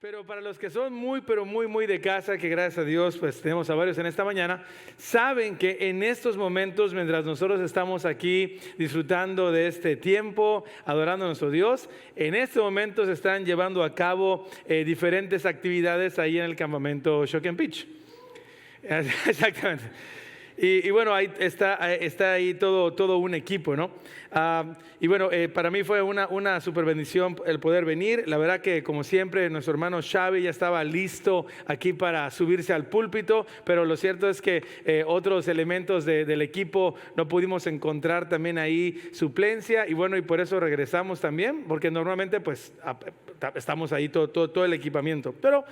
Pero para los que son pero muy de casa, que gracias a Dios pues tenemos a varios en esta mañana, saben que en estos momentos, mientras nosotros estamos aquí disfrutando de este tiempo, adorando a nuestro Dios, en este momento se están llevando a cabo diferentes actividades ahí en el campamento Shock and Pitch. Exactamente. Y bueno, ahí está ahí todo un equipo, ¿no? Y bueno, para mí fue una super bendición el poder venir. La verdad que, como siempre, nuestro hermano Xavi ya estaba listo aquí para subirse al púlpito, pero lo cierto es que otros elementos del equipo no pudimos encontrar también ahí suplencia, y bueno, y por eso regresamos también, porque normalmente pues estamos ahí todo el equipamiento, pero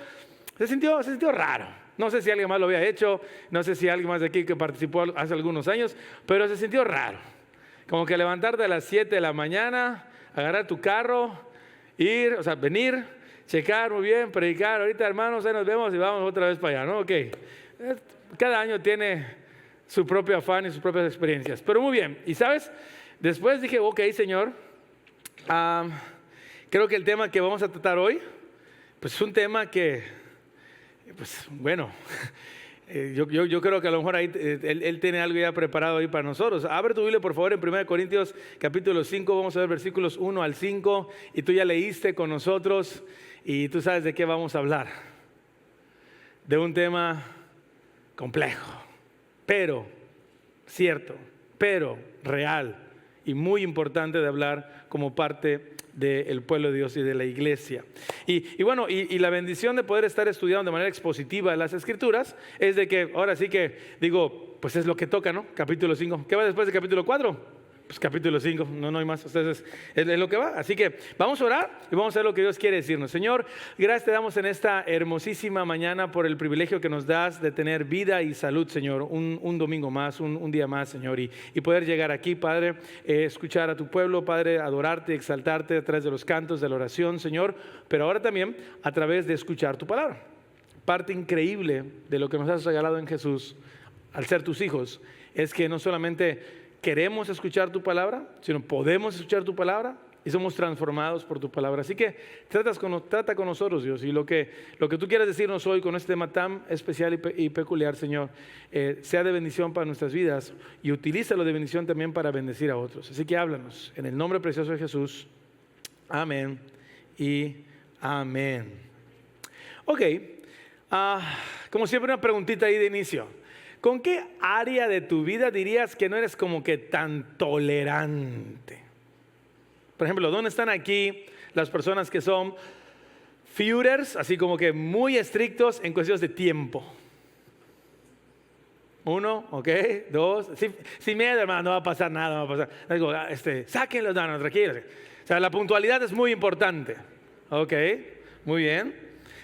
se sintió raro. No sé si alguien más lo había hecho, no sé si alguien más de aquí que participó hace algunos años, pero se sintió raro. Como que levantarte a las 7 de la mañana, agarrar tu carro, venir, checar muy bien, predicar. Ahorita, hermanos, ahí nos vemos y vamos otra vez para allá, ¿no? Ok. Cada año tiene su propio afán y sus propias experiencias. Pero muy bien. Y sabes, después dije, ok, Señor, creo que el tema que vamos a tratar hoy, pues es un tema que... Pues bueno, yo creo que a lo mejor ahí él tiene algo ya preparado ahí para nosotros. Abre tu Biblia, por favor, en 1 Corintios capítulo 5, vamos a ver versículos 1 al 5, y tú ya leíste con nosotros y tú sabes de qué vamos a hablar. De un tema complejo, pero cierto, pero real y muy importante de hablar como parte del pueblo de Dios y de la iglesia. Y bueno, y la bendición de poder estar estudiando de manera expositiva las Escrituras es de que ahora sí que digo, pues es lo que toca, ¿no? Capítulo 5. ¿Qué va después de capítulo 4? Pues capítulo 5, no hay más. Entonces es lo que va. Así que vamos a orar y vamos a ver lo que Dios quiere decirnos. Señor, gracias te damos en esta hermosísima mañana por el privilegio que nos das de tener vida y salud, Señor. Un domingo más, un día más, Señor. Y poder llegar aquí, Padre, escuchar a tu pueblo, Padre, adorarte, exaltarte a través de los cantos, de la oración, Señor. Pero ahora también a través de escuchar tu palabra. Parte increíble de lo que nos has regalado en Jesús al ser tus hijos es que no solamente queremos escuchar tu palabra, sino podemos escuchar tu palabra y somos transformados por tu palabra. Así que trata con nosotros, Dios, y lo que tú quieras decirnos hoy con este tema tan especial y peculiar, Señor, sea de bendición para nuestras vidas y utilízalo de bendición también para bendecir a otros. Así que háblanos en el nombre precioso de Jesús. Amén y amén. Ok, como siempre, una preguntita ahí de inicio. ¿Con qué área de tu vida dirías que no eres como que tan tolerante? Por ejemplo, ¿dónde están aquí las personas que son Führers, así como que muy estrictos en cuestiones de tiempo? 1, ok, 2, sin miedo, hermano, no va a pasar nada, no va a pasar. Digo, sáquenlos, no, tranquilos. O sea, la puntualidad es muy importante. Ok, muy bien.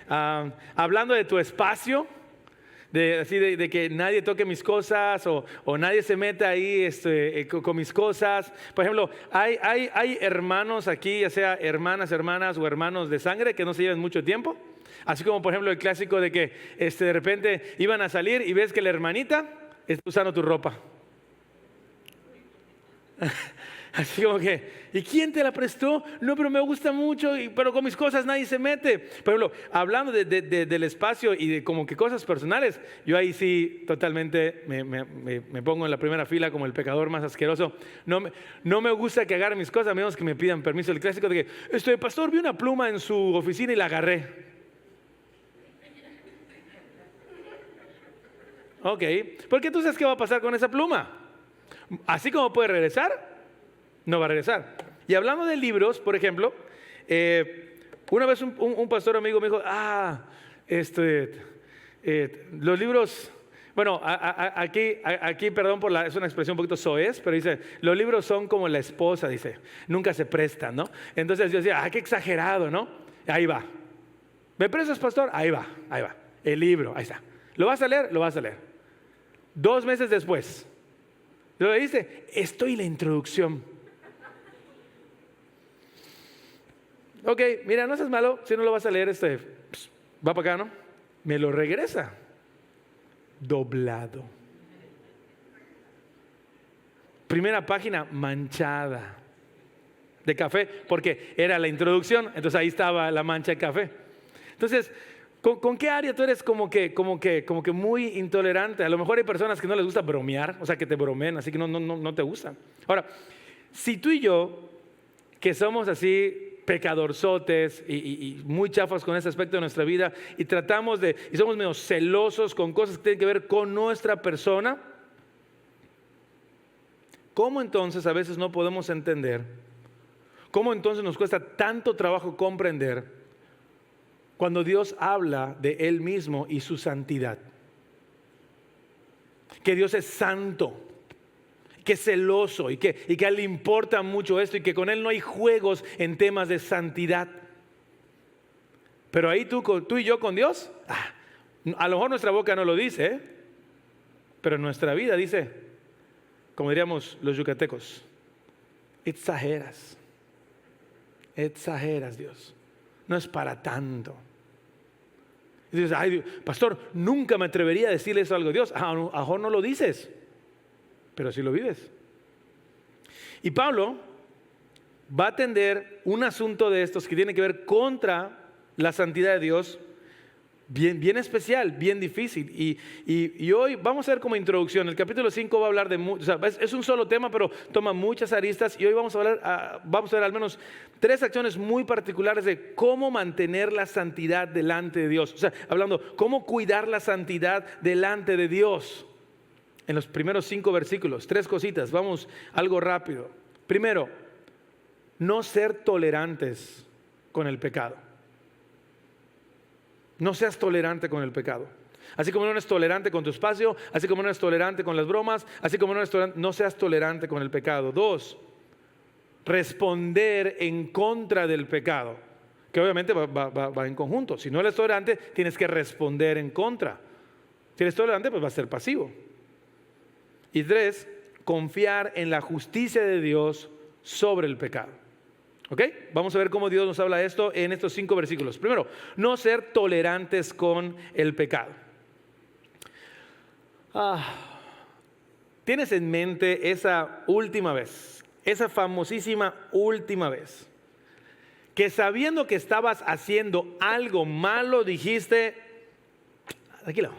Hablando de tu espacio, de que nadie toque mis cosas o nadie se meta ahí con mis cosas. Por ejemplo, hay hermanos aquí, ya sea hermanas o hermanos de sangre, que no se llevan mucho tiempo. Así como, por ejemplo, el clásico de que de repente iban a salir y ves que la hermanita está usando tu ropa. Así como que, ¿y quién te la prestó? No, pero me gusta mucho, pero con mis cosas nadie se mete. Por ejemplo, hablando del espacio y de como que cosas personales, yo ahí sí totalmente me pongo en la primera fila como el pecador más asqueroso. No me gusta que agarre mis cosas, a menos que me pidan permiso. El clásico de que, pastor, vi una pluma en su oficina y la agarré. Ok, porque tú sabes qué va a pasar con esa pluma. Así como puede regresar, no va a regresar. Y hablando de libros, por ejemplo, una vez un pastor amigo me dijo, los libros, bueno, aquí perdón es una expresión un poquito soez, pero dice, los libros son como la esposa, dice, nunca se prestan, ¿no? Entonces yo decía, qué exagerado, ¿no? Ahí va. ¿Me prestas, pastor? Ahí va. El libro, ahí está. ¿Lo vas a leer? Lo vas a leer. 2 meses después, ¿lo leíste? Estoy en la introducción. Ok, mira, no seas malo, si no lo vas a leer, va para acá, ¿no? Me lo regresa. Doblado. Primera página manchada de café, porque era la introducción, entonces ahí estaba la mancha de café. Entonces, ¿con qué área tú eres como que muy intolerante? A lo mejor hay personas que no les gusta bromear, o sea, que te bromeen, así que no te gusta. Ahora, si tú y yo, que somos así pecadorzotes y muy chafas con ese aspecto de nuestra vida y y somos medio celosos con cosas que tienen que ver con nuestra persona, ¿cómo entonces a veces no podemos entender? ¿Cómo entonces nos cuesta tanto trabajo comprender cuando Dios habla de Él mismo y su santidad? Que Dios es santo, que es celoso y que a Él le importa mucho esto y que con Él no hay juegos en temas de santidad. Pero ahí tú y yo con Dios, a lo mejor nuestra boca no lo dice, pero nuestra vida dice, como diríamos los yucatecos, exageras, Dios, no es para tanto. Y dices, ay, pastor, nunca me atrevería a decirle eso a algo a Dios. A lo mejor no lo dices, pero sí lo vives. Y Pablo va a atender un asunto de estos que tiene que ver contra la santidad de Dios, bien especial, bien difícil. Y hoy vamos a ver como introducción, el capítulo 5 va a hablar es un solo tema, pero toma muchas aristas. Y hoy vamos a ver al menos 3 acciones muy particulares de cómo mantener la santidad delante de Dios. O sea, hablando, cómo cuidar la santidad delante de Dios. En los primeros 5 versículos, 3 cositas, vamos algo rápido. Primero, no ser tolerantes con el pecado. No seas tolerante con el pecado. Así como no eres tolerante con tu espacio, así como no eres tolerante con las bromas, así como no eres tolerante, no seas tolerante con el pecado. 2, responder en contra del pecado, que obviamente va en conjunto. Si no eres tolerante, tienes que responder en contra. Si eres tolerante, pues va a ser pasivo. Y 3, confiar en la justicia de Dios sobre el pecado. ¿Ok? Vamos a ver cómo Dios nos habla de esto en estos 5 versículos. Primero, no ser tolerantes con el pecado. ¿Tienes en mente esa última vez, esa famosísima última vez, que sabiendo que estabas haciendo algo malo dijiste, tranquilo,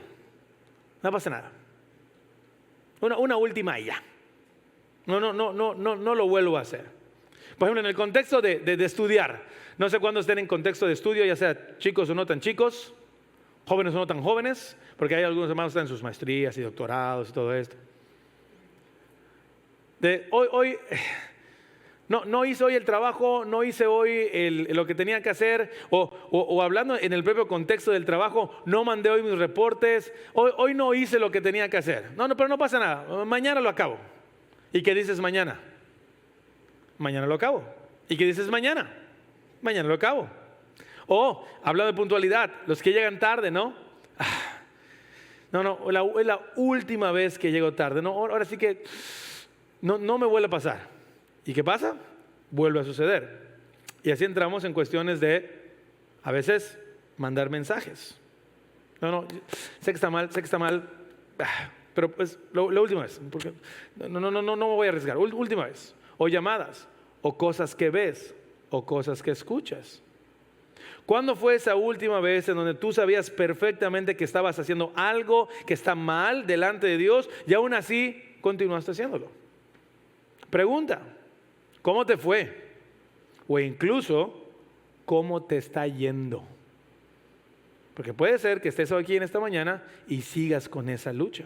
no pasa nada? Una última y ya. No lo vuelvo a hacer. Por ejemplo, en el contexto de estudiar, no sé cuándo estén en contexto de estudio, ya sea chicos o no tan chicos, jóvenes o no tan jóvenes, porque hay algunos hermanos que están en sus maestrías y doctorados y todo esto. Hoy no hice hoy el trabajo, no hice hoy lo que tenía que hacer, o hablando en el propio contexto del trabajo, no mandé hoy mis reportes, hoy no hice lo que tenía que hacer. Pero no pasa nada, mañana lo acabo. ¿Y qué dices mañana? Mañana lo acabo. ¿Y qué dices mañana? Mañana lo acabo. O, hablando de puntualidad, los que llegan tarde, ¿no? Es la última vez que llego tarde. Ahora sí que no me vuelve a pasar. ¿Y qué pasa? Vuelve a suceder. Y así entramos en cuestiones de, a veces, mandar mensajes. Sé que está mal, pero pues la última vez. Porque no me voy a arriesgar. Última vez. O llamadas, o cosas que ves, o cosas que escuchas. ¿Cuándo fue esa última vez en donde tú sabías perfectamente que estabas haciendo algo que está mal delante de Dios y aún así continuaste haciéndolo? Pregunta, ¿cómo te fue? O incluso, ¿cómo te está yendo? Porque puede ser que estés aquí en esta mañana y sigas con esa lucha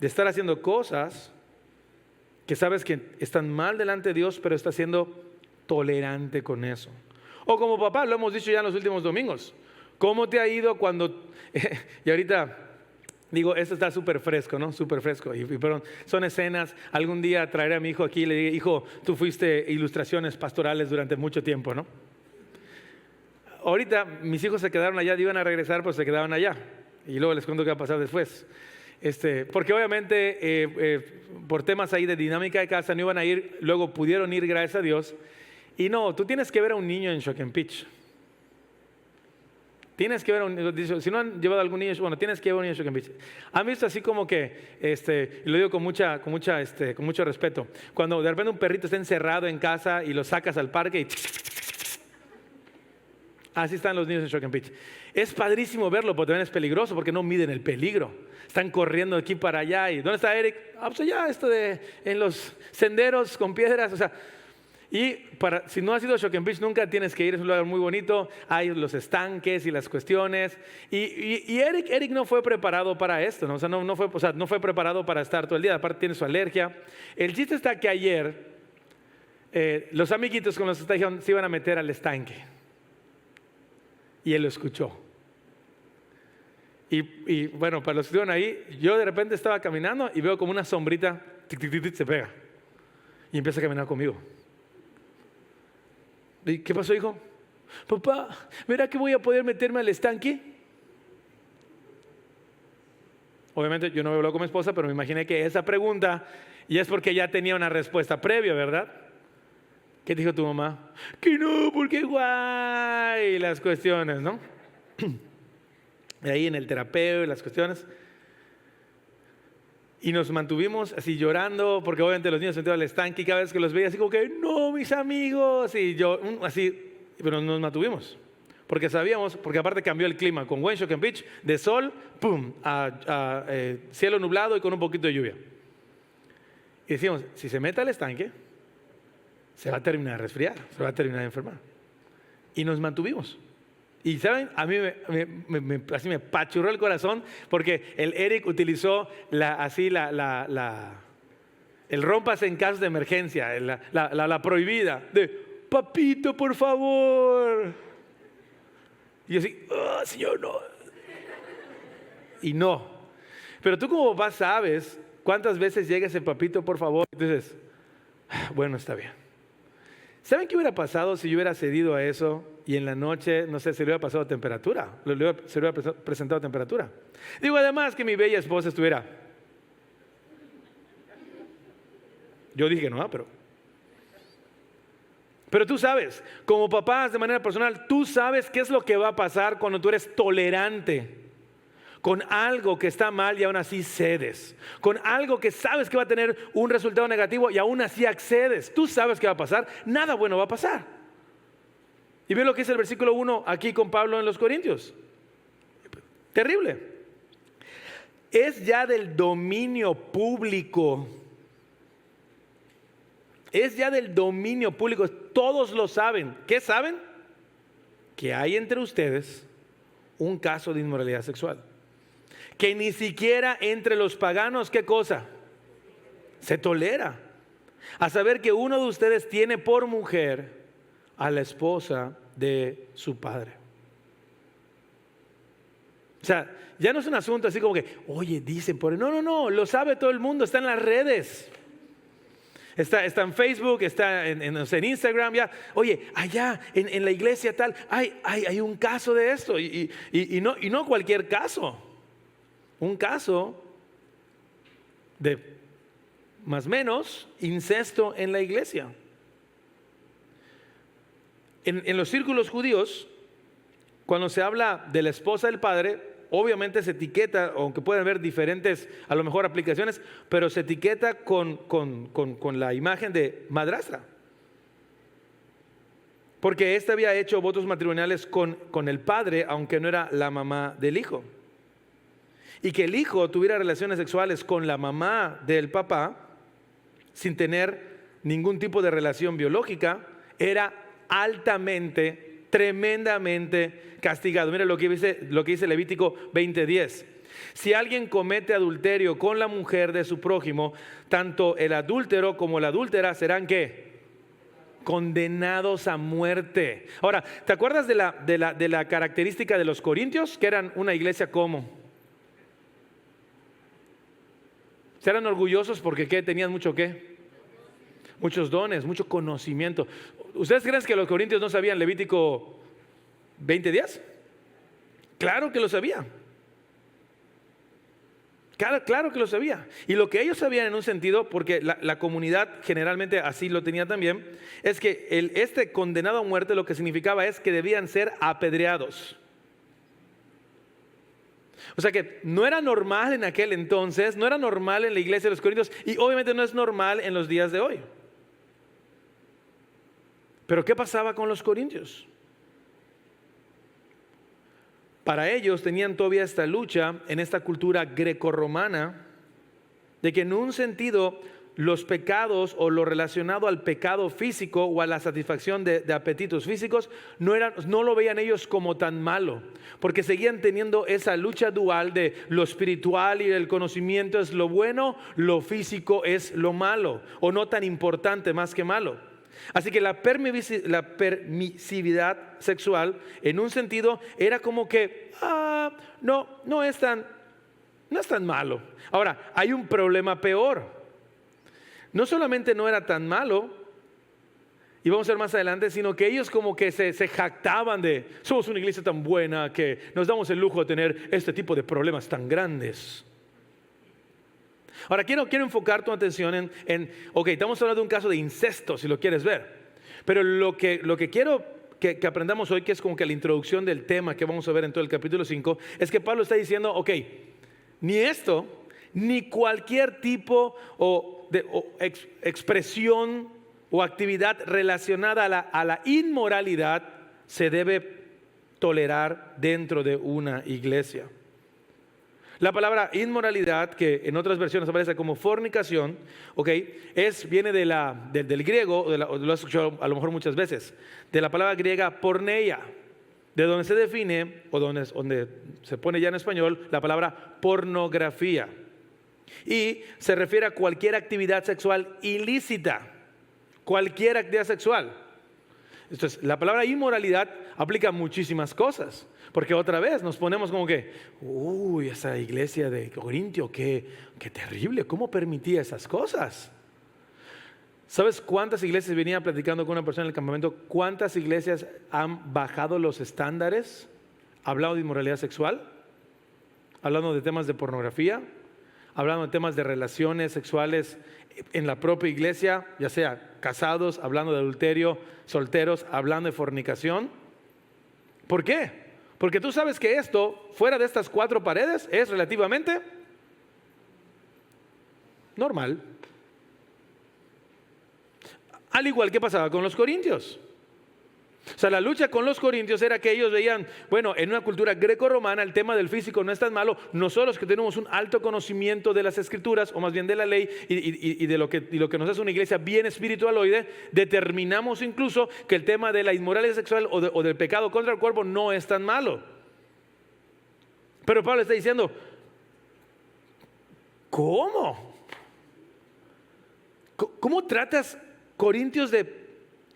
de estar haciendo cosas que sabes que están mal delante de Dios, pero estás siendo tolerante con eso. O como papá, lo hemos dicho ya en los últimos domingos, ¿cómo te ha ido cuando, y ahorita digo, esto está súper fresco, ¿no? Súper fresco, pero son escenas, algún día traeré a mi hijo aquí y le digo, hijo, tú fuiste ilustraciones pastorales durante mucho tiempo, ¿no? Ahorita mis hijos se quedaron allá, iban a regresar, pues se quedaban allá, y luego les cuento qué va a pasar después. Porque obviamente por temas ahí de dinámica de casa no iban a ir, luego pudieron ir, gracias a Dios. Y no, tú tienes que ver a un niño en Shock and Pitch. Tienes que ver a un niño, si no han llevado a algún niño, bueno, tienes que ver a un niño en Shock and Pitch. Han visto así como que, y lo digo con mucho respeto, cuando de repente un perrito está encerrado en casa y lo sacas al parque y Así están los niños en Shock and Pitch. Es padrísimo verlo, pero también es peligroso porque no miden el peligro. Están corriendo de aquí para allá. ¿Y dónde está Eric? Pues allá, en los senderos con piedras. O sea, y si no has ido a Shock and Pitch, nunca tienes que ir. Es un lugar muy bonito. Hay los estanques y las cuestiones. Y Eric no fue preparado para esto, ¿no? O sea, no fue preparado para estar todo el día. Aparte tiene su alergia. El chiste está que ayer los amiguitos con los que estaban se iban a meter al estanque. Y él lo escuchó. Y bueno, para los que estuvieron ahí, yo de repente estaba caminando y veo como una sombrita tic, tic, tic, tic, se pega y empieza a caminar conmigo. ¿Y qué pasó, hijo? Papá, ¿verá que voy a poder meterme al estanque? Obviamente yo no he hablado con mi esposa, pero me imaginé que esa pregunta, y es porque ya tenía una respuesta previa, ¿verdad? ¿Qué dijo tu mamá? Que no, porque guay, las cuestiones, ¿no? De ahí en el terapeuta y las cuestiones. Y nos mantuvimos así llorando, porque obviamente los niños se metieron al estanque y cada vez que los veía así como que, no, mis amigos, y yo, así, pero nos mantuvimos. Porque sabíamos, porque aparte cambió el clima, con Wayne Shock and Pitch, de sol, pum, a cielo nublado y con un poquito de lluvia. Y decíamos, si se mete al estanque, se va a terminar de resfriar, se va a terminar de enfermar. Y nos mantuvimos. Y ¿saben? A mí así me pachurró el corazón porque el Eric utilizó el rompas en casos de emergencia, la prohibida, de papito, por favor. Y yo así, oh, señor, no. Y no. Pero tú como papá sabes cuántas veces llega ese papito, por favor. Entonces, bueno, está bien. ¿Saben qué hubiera pasado si yo hubiera cedido a eso y en la noche, no sé, se le hubiera pasado temperatura? Se le hubiera presentado temperatura. Digo, además que mi bella esposa estuviera. Yo dije no, pero tú sabes, como papás de manera personal, tú sabes qué es lo que va a pasar cuando tú eres tolerante con algo que está mal y aún así cedes, con algo que sabes que va a tener un resultado negativo y aún así accedes. Tú sabes qué va a pasar, nada bueno va a pasar. Y ve lo que dice el versículo 1 aquí con Pablo en los Corintios. Terrible. Es ya del dominio público. Es ya del dominio público. Todos lo saben. ¿Qué saben? Que hay entre ustedes un caso de inmoralidad sexual. Que ni siquiera entre los paganos, ¿qué cosa? Se tolera. A saber que uno de ustedes tiene por mujer a la esposa de su padre. O sea, ya no es un asunto así como que, oye, dicen por ahí. No, lo sabe todo el mundo, está en las redes. Está en Facebook, está en Instagram, ya. Oye, allá en la iglesia tal, hay un caso de esto. Y no cualquier caso. Un caso de más o menos incesto en la iglesia. En los círculos judíos, cuando se habla de la esposa del padre, obviamente se etiqueta, aunque pueden haber diferentes, a lo mejor aplicaciones, pero se etiqueta con la imagen de madrastra. Porque ésta había hecho votos matrimoniales con el padre, aunque no era la mamá del hijo. Y que el hijo tuviera relaciones sexuales con la mamá del papá, sin tener ningún tipo de relación biológica, era altamente, tremendamente castigado. Mira lo que dice Levítico 20:10. Si alguien comete adulterio con la mujer de su prójimo, tanto el adúltero como la adúltera serán ¿qué? Condenados a muerte. Ahora, ¿te acuerdas de la característica de los corintios? Que eran una iglesia ¿cómo? Eran orgullosos porque ¿qué? Tenían mucho ¿qué? Muchos dones, mucho conocimiento. ¿Ustedes creen que los corintios no sabían Levítico 20:10? Claro que lo sabían. Claro que lo sabía. Y lo que ellos sabían en un sentido, porque la comunidad generalmente así lo tenía también, es que este condenado a muerte lo que significaba es que debían ser apedreados. O sea que no era normal en aquel entonces, no era normal en la iglesia de los Corintios y obviamente no es normal en los días de hoy. Pero ¿qué pasaba con los corintios? Para ellos tenían todavía esta lucha en esta cultura grecorromana de que en un sentido los pecados o lo relacionado al pecado físico o a la satisfacción de apetitos físicos no lo veían ellos como tan malo, porque seguían teniendo esa lucha dual de lo espiritual y el conocimiento es lo bueno, lo físico es lo malo o no tan importante más que malo. Así que la permisividad sexual en un sentido era como que no es tan malo. Ahora, hay un problema peor. No solamente no era tan malo, y vamos a ver más adelante, sino que ellos como que se jactaban de, somos una iglesia tan buena que nos damos el lujo de tener este tipo de problemas tan grandes. Ahora quiero enfocar tu atención ok, estamos hablando de un caso de incesto, si lo quieres ver. Pero lo que quiero que aprendamos hoy, que es como que la introducción del tema que vamos a ver en todo el capítulo 5, es que Pablo está diciendo, ok, ni esto, ni cualquier tipo de expresión o actividad relacionada a la inmoralidad se debe tolerar dentro de una iglesia. La palabra inmoralidad, que en otras versiones aparece como fornicación, viene del griego, lo has escuchado a lo mejor muchas veces, de la palabra griega porneia, de donde se define, o donde se pone ya en español, la palabra pornografía. Y se refiere a cualquier actividad sexual ilícita, cualquier actividad sexual. Entonces, la palabra inmoralidad aplica a muchísimas cosas, porque otra vez nos ponemos como que, esa iglesia de Corintio, qué terrible, ¿cómo permitía esas cosas? ¿Sabes cuántas iglesias venía platicando con una persona en el campamento? ¿Cuántas iglesias han bajado los estándares hablando de inmoralidad sexual? Hablando de temas de pornografía, hablando de temas de relaciones sexuales en la propia iglesia, ya sea casados, hablando de adulterio, solteros, hablando de fornicación. ¿Por qué? Porque tú sabes que esto, fuera de estas 4 paredes, es relativamente normal. Al igual que pasaba con los corintios. O sea, la lucha con los corintios era que ellos veían, bueno, en una cultura greco-romana el tema del físico no es tan malo. Nosotros que tenemos un alto conocimiento de las escrituras, o más bien de la ley y de lo que nos hace una iglesia bien espiritualoide, determinamos incluso que el tema de la inmoralidad sexual o del pecado contra el cuerpo no es tan malo. Pero Pablo está diciendo, ¿cómo? ¿Cómo tratas, Corintios, de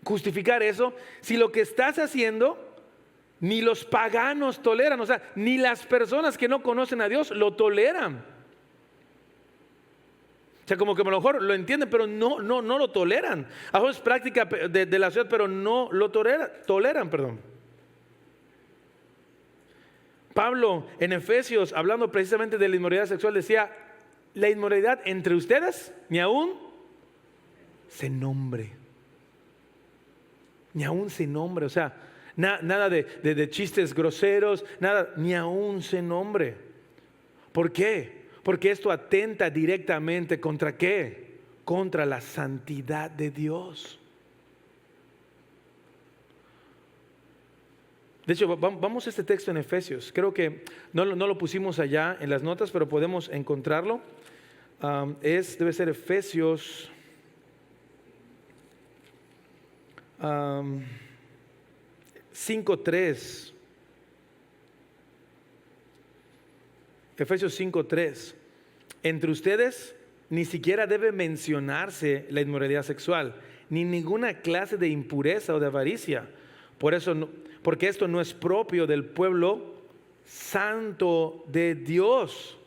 justificar eso si lo que estás haciendo ni los paganos toleran? O sea, ni las personas que no conocen a Dios lo toleran. O sea, como que a lo mejor lo entienden, pero no lo toleran. A veces es práctica de la ciudad, pero no lo toleran. Pablo en Efesios, hablando precisamente de la inmoralidad sexual, decía, la inmoralidad entre ustedes ni aún se nombre. Ni aún se nombre, o sea, nada de chistes groseros, nada, ni aún se nombre. ¿Por qué? Porque esto atenta directamente ¿contra qué? Contra la santidad de Dios. De hecho, vamos a este texto en Efesios. Creo que no lo pusimos allá en las notas, pero podemos encontrarlo. Debe ser Efesios 5:3. Efesios 5:3. Entre ustedes ni siquiera debe mencionarse la inmoralidad sexual, ni ninguna clase de impureza o de avaricia. Porque esto no es propio del pueblo santo de Dios.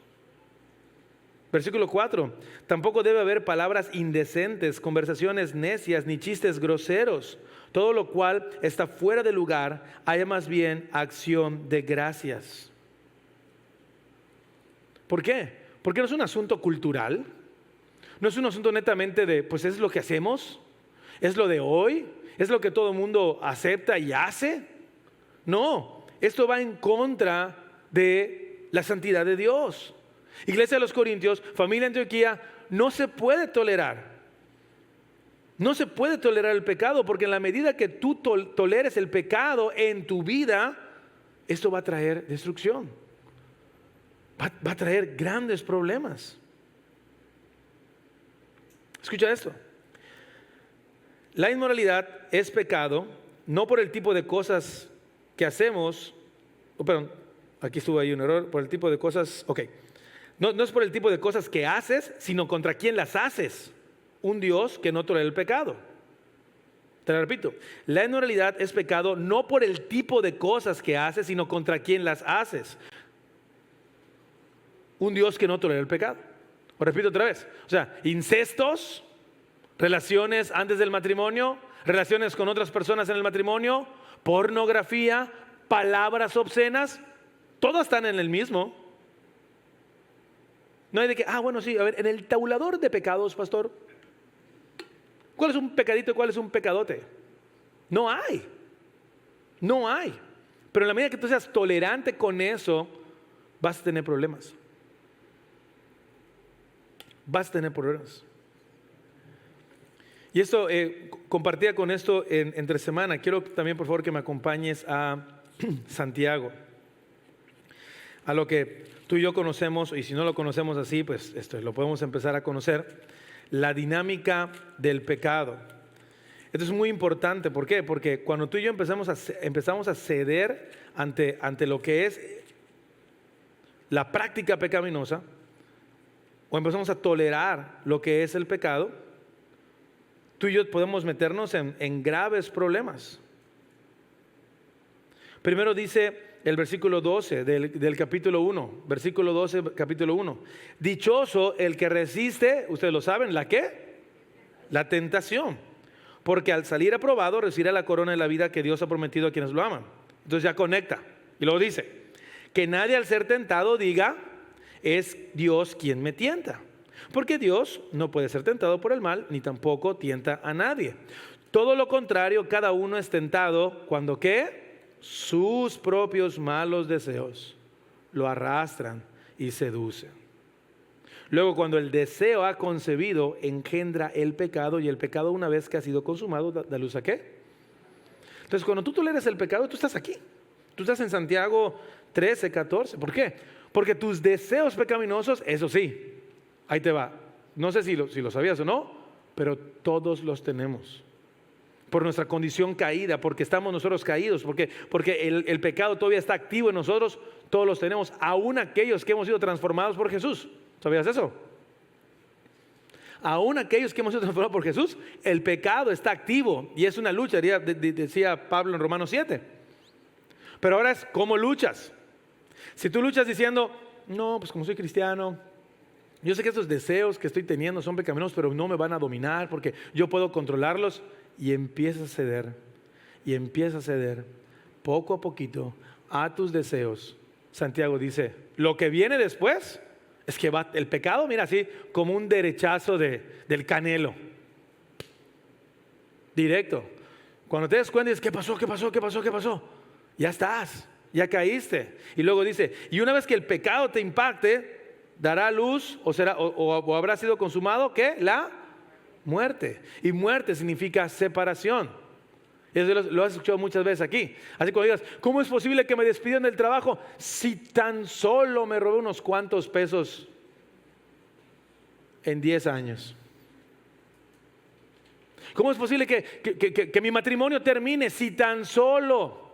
Versículo 4. Tampoco debe haber palabras indecentes, conversaciones necias, ni chistes groseros. Todo lo cual está fuera de lugar, haya más bien acción de gracias. ¿Por qué? Porque no es un asunto cultural. No es un asunto netamente de, pues es lo que hacemos. Es lo de hoy. Es lo que todo el mundo acepta y hace. No, esto va en contra de la santidad de Dios. Iglesia de los Corintios, familia de Antioquía, no se puede tolerar. No se puede tolerar el pecado, porque en la medida que tú toleres el pecado en tu vida, esto va a traer destrucción. Va a traer grandes problemas. Escucha esto. La inmoralidad es pecado, no por el tipo de cosas que hacemos, perdón, aquí estuvo ahí un error, por el tipo de cosas, no es por el tipo de cosas que haces, sino contra quién las haces. Un Dios que no tolera el pecado. Te lo repito, la inmoralidad es pecado no por el tipo de cosas que haces, sino contra quién las haces. Un Dios que no tolera el pecado. Lo repito otra vez, o sea, incestos, relaciones antes del matrimonio, relaciones con otras personas en el matrimonio, pornografía, palabras obscenas, todas están en el mismo. No hay de que, bueno, sí, a ver, en el tabulador de pecados, pastor, ¿cuál es un pecadito y cuál es un pecadote? No hay. No hay. Pero en la medida que tú seas tolerante con eso, vas a tener problemas. Vas a tener problemas. Y esto, compartía con esto entre semana. Quiero también, por favor, que me acompañes a Santiago. A lo que tú y yo conocemos, y si no lo conocemos así, pues esto lo podemos empezar a conocer. La dinámica del pecado. Esto es muy importante. ¿Por qué? Porque cuando tú y yo empezamos a ceder ante lo que es la práctica pecaminosa, o empezamos a tolerar lo que es el pecado, tú y yo podemos meternos en graves problemas. Primero dice el versículo 12 del capítulo 1, versículo 12, capítulo 1. Dichoso el que resiste, ustedes lo saben, ¿la qué? La tentación. Porque al salir aprobado recibirá la corona de la vida que Dios ha prometido a quienes lo aman. Entonces ya conecta. Y luego dice, que nadie al ser tentado diga, es Dios quien me tienta. Porque Dios no puede ser tentado por el mal, ni tampoco tienta a nadie. Todo lo contrario, cada uno es tentado cuando ¿qué? Sus propios malos deseos lo arrastran y seducen. Luego, cuando el deseo ha concebido, engendra el pecado, y el pecado, una vez que ha sido consumado, da luz a ¿qué? Entonces, cuando tú toleras el pecado, tú estás aquí. Tú estás en Santiago 13, 14. ¿Por qué? Porque tus deseos pecaminosos, eso sí, ahí te va. No sé si lo sabías o no, pero todos los tenemos. Por nuestra condición caída, porque estamos nosotros caídos, porque el pecado todavía está activo en nosotros, todos los tenemos, aún aquellos que hemos sido transformados por Jesús. ¿Sabías eso? Aún aquellos que hemos sido transformados por Jesús, el pecado está activo y es una lucha, decía Pablo en Romanos 7. Pero ahora es ¿cómo luchas? Si tú luchas diciendo, no, pues como soy cristiano, yo sé que estos deseos que estoy teniendo son pecaminosos, pero no me van a dominar porque yo puedo controlarlos, y empiezas a ceder poco a poquito a tus deseos. Santiago dice, lo que viene después es que va el pecado, mira, así como un derechazo del Canelo. Directo. Cuando te des cuenta dices, ¿qué pasó? Ya estás, ya caíste. Y luego dice, y una vez que el pecado te impacte, dará luz o habrá sido consumado, ¿qué? La muerte. Y muerte significa separación. Eso lo has escuchado muchas veces aquí. Así cuando digas, ¿cómo es posible que me despidan del trabajo si tan solo me robé unos cuantos pesos en 10 años? ¿Cómo es posible que mi matrimonio termine si tan solo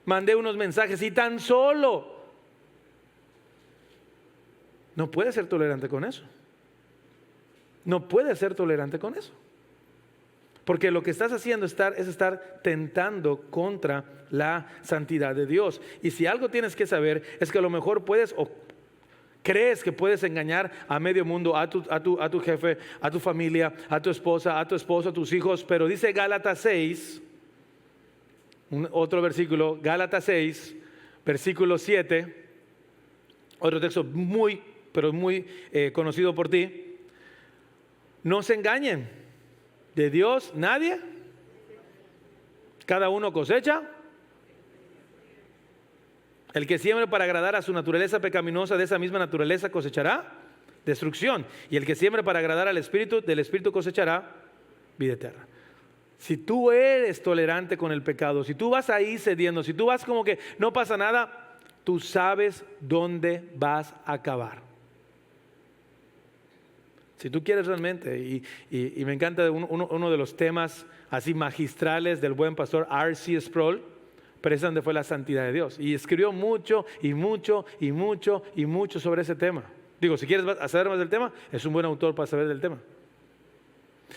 mandé unos mensajes, si tan solo? No puedes ser tolerante con eso. No puedes ser tolerante con eso. Porque lo que estás haciendo es estar tentando contra la santidad de Dios. Y si algo tienes que saber es que a lo mejor puedes o crees que puedes engañar a medio mundo, a tu jefe, a tu familia, a tu esposa, a tu esposo, a tus hijos. Pero dice Gálatas 6, otro versículo, Gálatas 6, versículo 7, otro texto muy conocido por ti. No se engañen, de Dios nadie, cada uno cosecha. El que siembre para agradar a su naturaleza pecaminosa, de esa misma naturaleza cosechará destrucción. Y el que siembre para agradar al Espíritu, del Espíritu cosechará vida eterna. Si tú eres tolerante con el pecado, si tú vas ahí cediendo, si tú vas como que no pasa nada, tú sabes dónde vas a acabar. Si tú quieres realmente, y me encanta uno de los temas así magistrales del buen pastor R.C. Sproul, precisamente fue la santidad de Dios. Y escribió mucho sobre ese tema. Digo, si quieres saber más del tema, es un buen autor para saber del tema.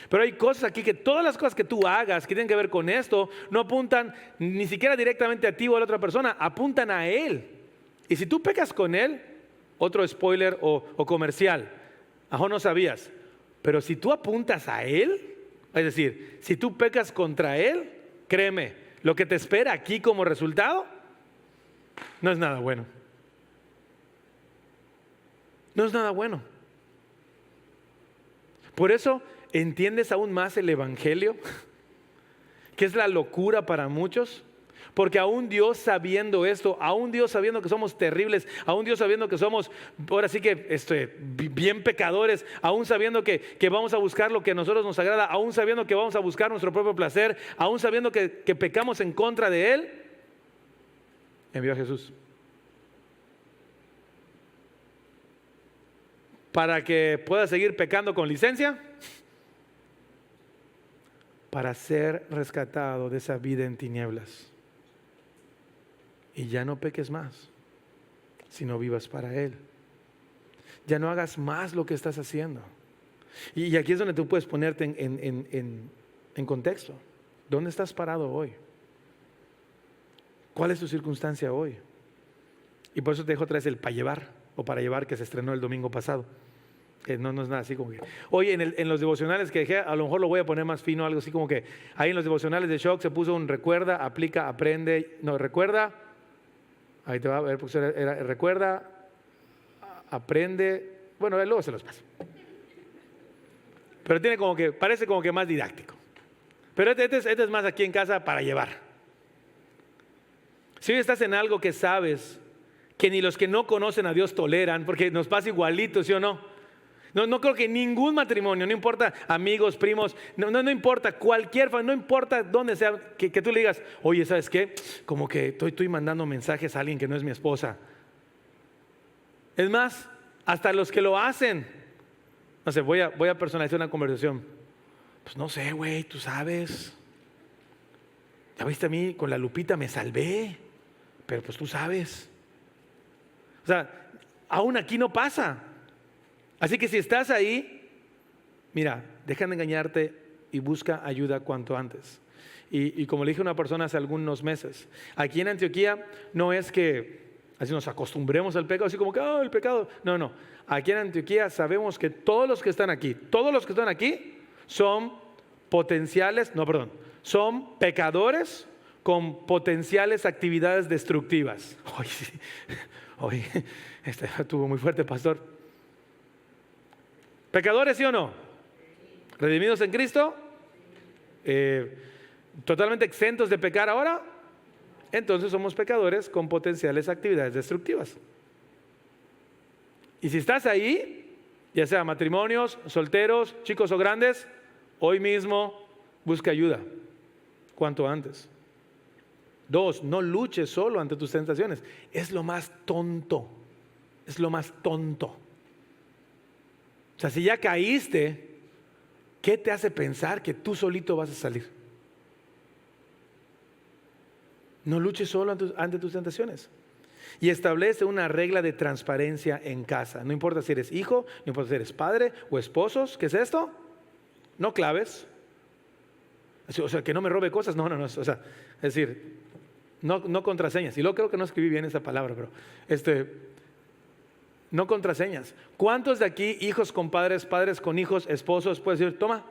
Pero hay cosas aquí que todas las cosas que tú hagas que tienen que ver con esto, no apuntan ni siquiera directamente a ti o a la otra persona, apuntan a Él. Y si tú pecas con Él, otro spoiler o comercial, aún no sabías, pero si tú apuntas a Él, es decir, si tú pecas contra Él, créeme, lo que te espera aquí como resultado no es nada bueno. No es nada bueno. Por eso entiendes aún más el Evangelio, que es la locura para muchos. Porque aún Dios sabiendo esto, aún Dios sabiendo que somos terribles, aún Dios sabiendo que somos, ahora sí que bien pecadores, aún sabiendo que vamos a buscar lo que a nosotros nos agrada, aún sabiendo que vamos a buscar nuestro propio placer, aún sabiendo que pecamos en contra de Él, envió a Jesús. Para que pueda seguir pecando con licencia, para ser rescatado de esa vida en tinieblas. Y ya no peques más, sino vivas para Él. Ya no hagas más lo que estás haciendo. Y aquí es donde tú puedes ponerte en contexto. ¿Dónde estás parado hoy? ¿Cuál es tu circunstancia hoy? Y por eso te dejo otra vez el para llevar que se estrenó el domingo pasado. No es nada así como que. Hoy en los devocionales que dejé, a lo mejor lo voy a poner más fino, algo así como que ahí en los devocionales de Shock se puso un recuerda, aplica, aprende. No, recuerda. Ahí te va a ver, pues recuerda, aprende, bueno, luego se los paso. Pero tiene como que, parece como que más didáctico. Pero este es más aquí en casa para llevar. Si hoy estás en algo que sabes que ni los que no conocen a Dios toleran, porque nos pasa igualito, ¿sí o no? No creo que ningún matrimonio, no importa amigos, primos, no importa cualquier familia, no importa dónde sea, que tú le digas, oye, ¿sabes qué? Como que estoy mandando mensajes a alguien que no es mi esposa. Es más, hasta los que lo hacen, no sé, voy a personalizar una conversación. Pues no sé, güey, tú sabes. Ya viste a mí, con la Lupita me salvé, pero pues tú sabes. O sea, aún aquí no pasa. Así que si estás ahí, mira, deja de engañarte y busca ayuda cuanto antes. Y como le dije a una persona hace algunos meses, aquí en Antioquía no es que así nos acostumbremos al pecado, así como que, el pecado. No. Aquí en Antioquía sabemos que todos los que están aquí son son pecadores con potenciales actividades destructivas. Oye, estuvo muy fuerte, pastor. ¿Pecadores, sí o no? ¿Redimidos en Cristo? ¿Totalmente exentos de pecar ahora? Entonces somos pecadores con potenciales actividades destructivas. Y si estás ahí, ya sea matrimonios, solteros, chicos o grandes, hoy mismo busca ayuda, cuanto antes. 2, no luches solo ante tus tentaciones. Es lo más tonto. O sea, si ya caíste, ¿qué te hace pensar que tú solito vas a salir? No luches solo ante tus tentaciones. Y establece una regla de transparencia en casa. No importa si eres hijo, no importa si eres padre o esposos. ¿Qué es esto? No claves. O sea, que no me robe cosas. No. O sea, es decir, no contraseñas. Y luego creo que no escribí bien esa palabra, pero no contraseñas. ¿Cuántos de aquí, hijos con padres, padres con hijos, esposos, puedes decir, toma,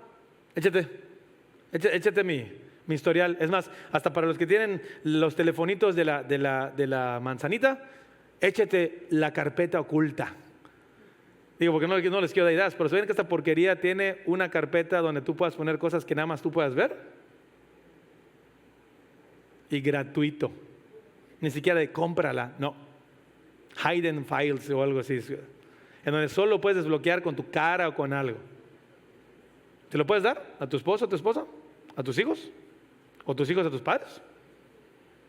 échate mi historial? Es más, hasta para los que tienen los telefonitos de la manzanita, échate la carpeta oculta. Digo, porque no les quiero dar ideas, pero ¿saben que esta porquería tiene una carpeta donde tú puedas poner cosas que nada más tú puedas ver? Y gratuito. Ni siquiera de cómprala, no. Hidden files o algo así, en donde solo puedes desbloquear con tu cara o con algo. ¿Te lo puedes dar a tu esposo o a tu esposa? a tus hijos o tus hijos a tus padres.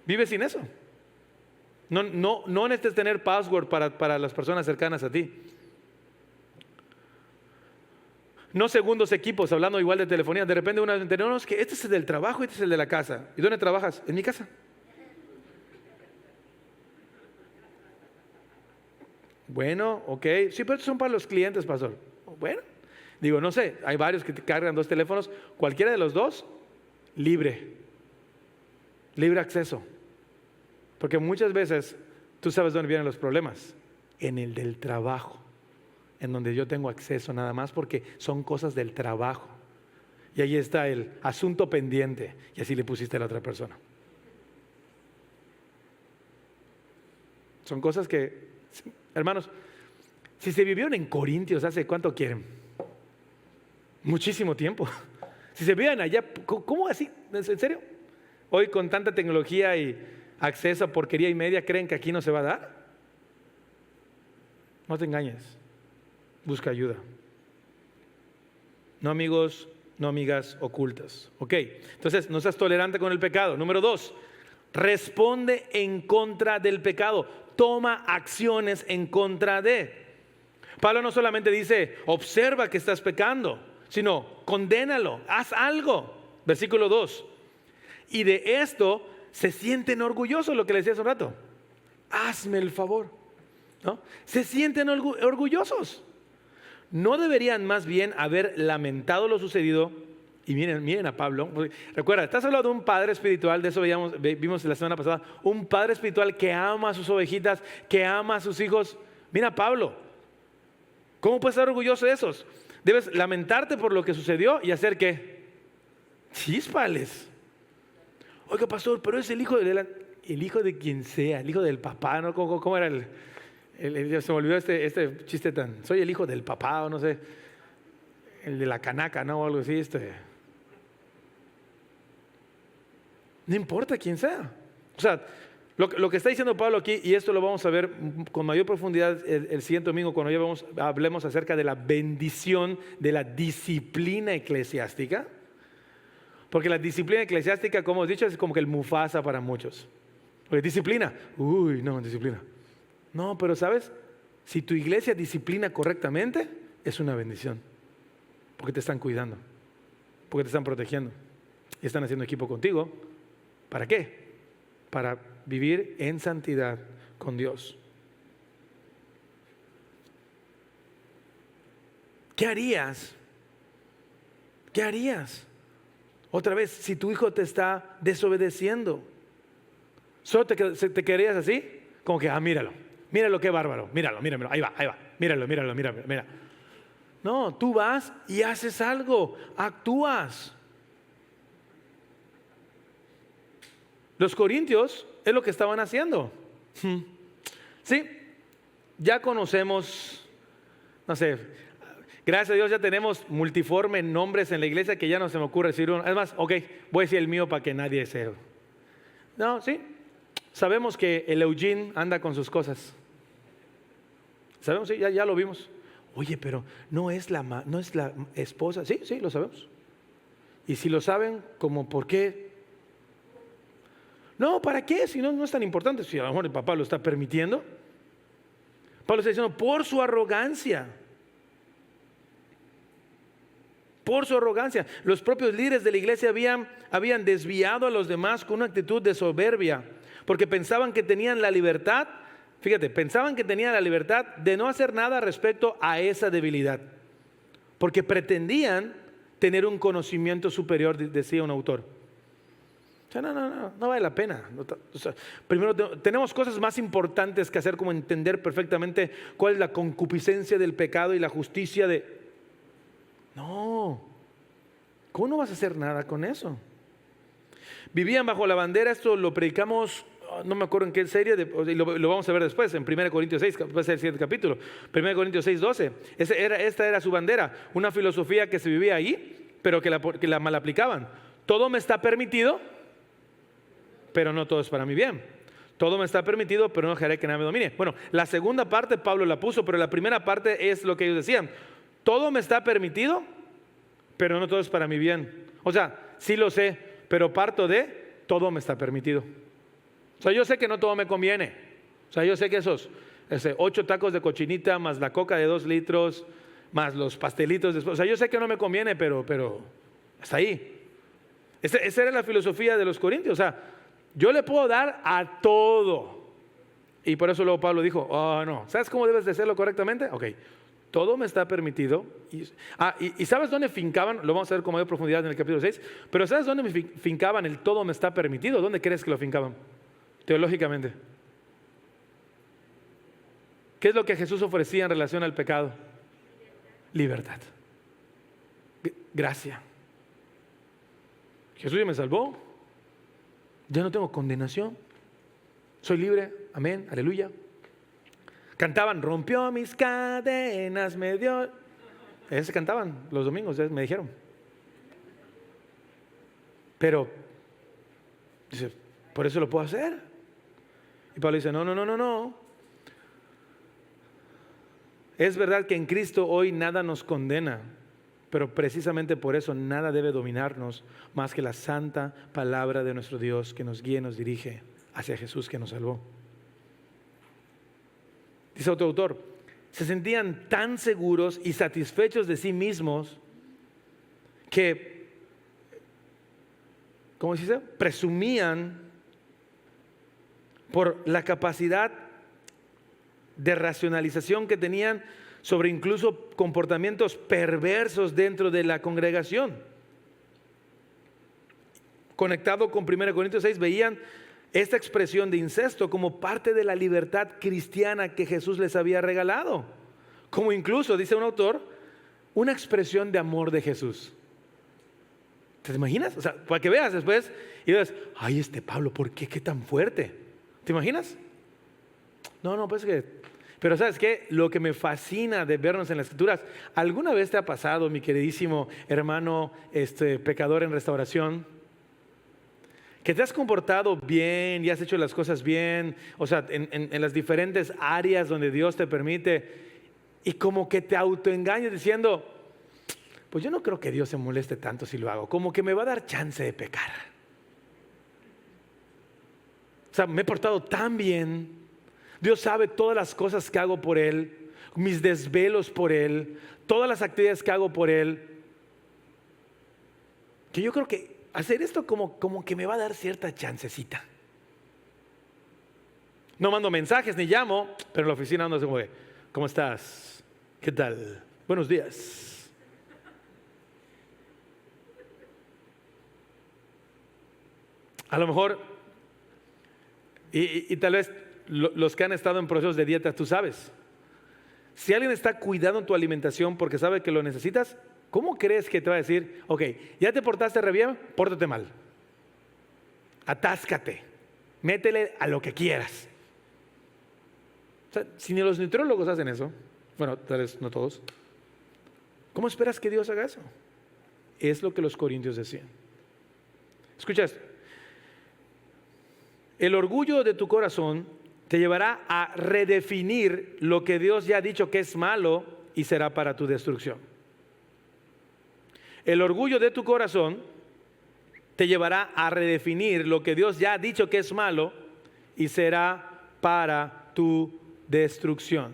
Vive sin eso. No necesitas tener password para las personas cercanas a ti. No segundos equipos, hablando igual de telefonía. De repente uno dice, no, es que este es el del trabajo y este es el de la casa. ¿Y dónde trabajas? En mi casa. Bueno, ok. Sí, pero estos son para los clientes, pastor. Bueno, digo, no sé, hay varios que te cargan 2 teléfonos. Cualquiera de los 2, libre acceso. Porque muchas veces tú sabes dónde vienen los problemas. En el del trabajo, en donde yo tengo acceso nada más porque son cosas del trabajo. Y ahí está el asunto pendiente. Y así le pusiste a la otra persona. Son cosas que, hermanos, si se vivieron en Corintios, ¿hace cuánto quieren? Muchísimo tiempo. Si se vivían allá, ¿cómo así? ¿En serio? Hoy con tanta tecnología y acceso a porquería y media, ¿creen que aquí no se va a dar? No te engañes. Busca ayuda. No amigos, no amigas ocultas. Ok, entonces no seas tolerante con el pecado. Número 2, responde en contra del pecado. Toma acciones en contra de. Pablo no solamente dice, observa que estás pecando, sino condénalo, haz algo. Versículo 2. Y de esto se sienten orgullosos, lo que les decía hace un rato. Hazme el favor, ¿no? Se sienten orgullosos. ¿No deberían más bien haber lamentado lo sucedido? Y miren a Pablo. Recuerda, estás hablando de un padre espiritual, de eso vimos la semana pasada. Un padre espiritual que ama a sus ovejitas, que ama a sus hijos. Mira a Pablo. ¿Cómo puedes estar orgulloso de esos? Debes lamentarte por lo que sucedió y hacer ¿qué? Chíspales. Oiga, pastor, pero es el hijo de quien sea, el hijo del papá, ¿no? ¿Cómo era se me olvidó este chiste tan, soy el hijo del papá o no sé, el de la canaca, ¿no? O algo así, No importa quién sea. O sea, lo que está diciendo Pablo aquí, y esto lo vamos a ver con mayor profundidad el siguiente domingo cuando ya hablemos acerca de la bendición de la disciplina eclesiástica. Porque la disciplina eclesiástica, como hemos dicho, es como que el Mufasa para muchos. Porque disciplina, disciplina. No, pero ¿sabes? Si tu iglesia disciplina correctamente, es una bendición. Porque te están cuidando, porque te están protegiendo. Y están haciendo equipo contigo. ¿Para qué? Para vivir en santidad con Dios. ¿Qué harías? ¿Qué harías? Otra vez, si tu hijo te está desobedeciendo, ¿solo te quedarías así? Como que, míralo, qué bárbaro, míralo, ahí va, míralo. No, tú vas y haces algo, actúas. Los corintios es lo que estaban haciendo. Sí, ya conocemos, no sé, gracias a Dios ya tenemos multiforme nombres en la iglesia que ya no se me ocurre decir uno. Es más, ok, voy a decir el mío para que nadie se... No, sí, sabemos que el Eugene anda con sus cosas. Sabemos, sí, ya lo vimos. Oye, pero no es la esposa. Sí, lo sabemos. Y si lo saben, ¿cómo por qué? No, ¿para qué? Si no es tan importante. Si a lo mejor el papá lo está permitiendo. Pablo está diciendo, por su arrogancia. Por su arrogancia. Los propios líderes de la iglesia habían desviado a los demás con una actitud de soberbia. Porque pensaban que tenían la libertad. Fíjate, pensaban que tenían la libertad de no hacer nada respecto a esa debilidad. Porque pretendían tener un conocimiento superior, decía un autor. O sea, no vale la pena. O sea, primero tenemos cosas más importantes que hacer, como entender perfectamente cuál es la concupiscencia del pecado y la justicia de... No, ¿cómo no vas a hacer nada con eso? Vivían bajo la bandera, esto lo predicamos, no me acuerdo en qué serie, lo vamos a ver después, en 1 Corintios 6, va a ser el siguiente capítulo, 1 Corintios 6, 12. Esta era su bandera, una filosofía que se vivía ahí, pero que la mal aplicaban. Todo me está permitido, pero no todo es para mi bien. Todo me está permitido, pero no dejaré que nada me domine. Bueno, la segunda parte Pablo la puso, pero la primera parte es lo que ellos decían. Todo me está permitido, pero no todo es para mi bien. O sea, sí lo sé, pero parto de todo me está permitido. O sea, yo sé que no todo me conviene. O sea, yo sé que esos 8 tacos de cochinita, más la coca de 2 litros, más los pastelitos después. O sea, yo sé que no me conviene, pero hasta ahí. Esa era la filosofía de los corintios. O sea, yo le puedo dar a todo. Y por eso luego Pablo dijo, oh no, ¿sabes cómo debes de hacerlo correctamente? Ok, todo me está permitido. Y ¿sabes dónde fincaban? Lo vamos a ver con mayor profundidad en el capítulo 6. Pero ¿sabes dónde fincaban el todo me está permitido? ¿Dónde crees que lo fincaban? Teológicamente. ¿Qué es lo que Jesús ofrecía en relación al pecado? Libertad. Gracia. Jesús ya me salvó. Ya no tengo condenación. Soy libre. Amén. Aleluya. Cantaban, rompió mis cadenas, me dio. Ese cantaban los domingos, me dijeron. Pero, dice, por eso lo puedo hacer. Y Pablo dice, no. Es verdad que en Cristo hoy nada nos condena, pero precisamente por eso nada debe dominarnos más que la santa palabra de nuestro Dios que nos guía y nos dirige hacia Jesús que nos salvó. Dice otro autor, se sentían tan seguros y satisfechos de sí mismos que, ¿cómo se dice? Presumían por la capacidad de racionalización que tenían sobre incluso comportamientos perversos dentro de la congregación. Conectado con 1 Corintios 6, veían esta expresión de incesto como parte de la libertad cristiana que Jesús les había regalado, como incluso, dice un autor, una expresión de amor de Jesús. ¿Te imaginas? O sea, para que veas después y digas, ay, Pablo, ¿por qué? ¿Qué tan fuerte? ¿Te imaginas? No, pues que... Pero ¿sabes qué? Lo que me fascina de vernos en las Escrituras, ¿alguna vez te ha pasado, mi queridísimo hermano pecador en restauración, que te has comportado bien y has hecho las cosas bien, o sea, en las diferentes áreas donde Dios te permite, y como que te autoengañas diciendo, pues yo no creo que Dios se moleste tanto si lo hago, como que me va a dar chance de pecar? O sea, me he portado tan bien, Dios sabe todas las cosas que hago por Él, mis desvelos por Él, todas las actividades que hago por Él, que yo creo que hacer esto como que me va a dar cierta chancecita. No mando mensajes ni llamo, pero en la oficina ando así como de, ¿cómo estás? ¿Qué tal? Buenos días. A lo mejor, y tal vez los que han estado en procesos de dieta, tú sabes, si alguien está cuidando tu alimentación porque sabe que lo necesitas, ¿cómo crees que te va a decir, ok, ya te portaste re bien, pórtate mal? Atáscate, métele a lo que quieras. O sea, si ni los nutriólogos hacen eso, bueno, tal vez no todos, ¿cómo esperas que Dios haga eso? Es lo que los corintios decían. Escucha esto. El orgullo de tu corazón te llevará a redefinir lo que Dios ya ha dicho que es malo y será para tu destrucción. El orgullo de tu corazón te llevará a redefinir lo que Dios ya ha dicho que es malo y será para tu destrucción.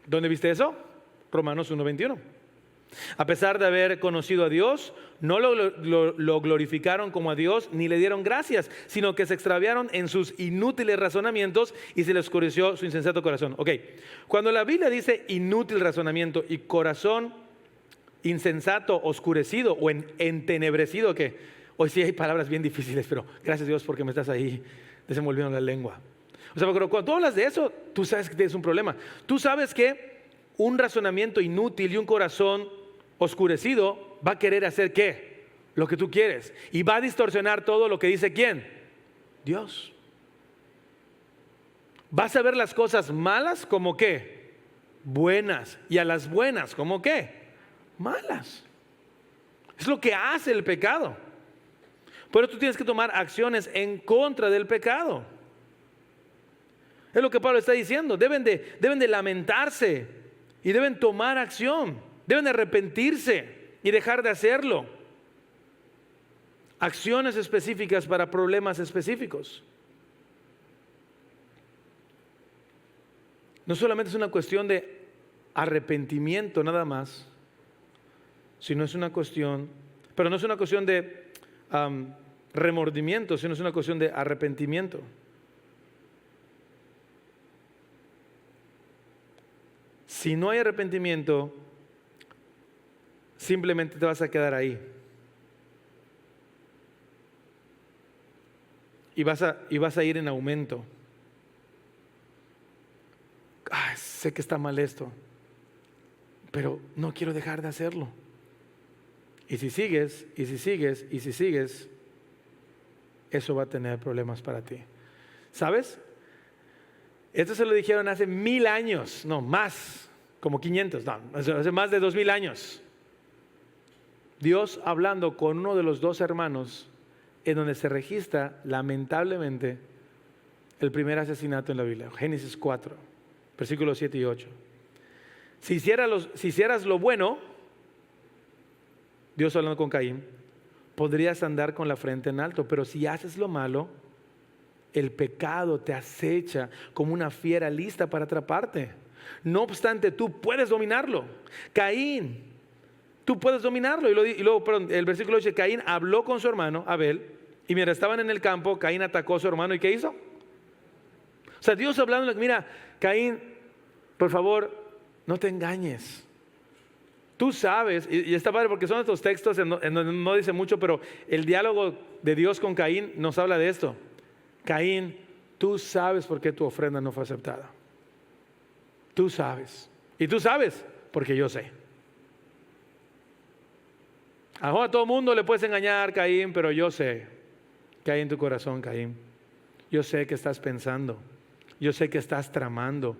¿Dónde viste eso? Romanos 1:21. A pesar de haber conocido a Dios, no lo glorificaron como a Dios ni le dieron gracias, sino que se extraviaron en sus inútiles razonamientos y se les oscureció su insensato corazón. Ok, cuando la Biblia dice inútil razonamiento y corazón insensato, oscurecido o entenebrecido, que hoy sí hay palabras bien difíciles, pero gracias a Dios porque me estás ahí desenvolviendo la lengua. O sea, cuando tú hablas de eso, tú sabes que tienes un problema. Tú sabes que un razonamiento inútil y un corazón oscurecido va a querer hacer ¿qué? Lo que tú quieres. Y va a distorsionar todo lo que dice ¿quién? Dios. Vas a ver las cosas malas como ¿qué? Buenas. Y a las buenas como ¿qué? Malas. Es lo que hace el pecado. Pero tú tienes que tomar acciones en contra del pecado. Es lo que Pablo está diciendo. Deben de lamentarse y deben tomar acción. Deben arrepentirse y dejar de hacerlo. Acciones específicas para problemas específicos. No solamente es una cuestión de arrepentimiento nada más, sino es una cuestión, pero no es una cuestión de remordimiento, sino es una cuestión de arrepentimiento. Si no hay arrepentimiento, simplemente te vas a quedar ahí. Y vas a ir en aumento. Sé que está mal esto, pero no quiero dejar de hacerlo. Y si sigues, eso va a tener problemas para ti. ¿Sabes? Esto se lo dijeron hace 1000 años, no más, como 500, no, hace más de 2000 años. Dios hablando con uno de los dos hermanos, en donde se registra, lamentablemente, el primer asesinato en la Biblia, Génesis 4, versículos 7 y 8. Si hicieras lo bueno, Dios hablando con Caín, podrías andar con la frente en alto, pero si haces lo malo, el pecado te acecha como una fiera lista para atraparte. No obstante, tú puedes dominarlo. Caín, tú puedes dominarlo. Y luego, el versículo dice, Caín habló con su hermano Abel, y mientras estaban en el campo, Caín atacó a su hermano. ¿Y qué hizo? O sea, Dios hablando, mira, Caín, por favor, no te engañes. Tú sabes, y está padre porque son estos textos en donde no dice mucho, pero el diálogo de Dios con Caín nos habla de esto. Caín, tú sabes por qué tu ofrenda no fue aceptada. Tú sabes. Y tú sabes porque yo sé. A todo mundo le puedes engañar, Caín, pero yo sé que hay en tu corazón, Caín. Yo sé que estás pensando. Yo sé que estás tramando.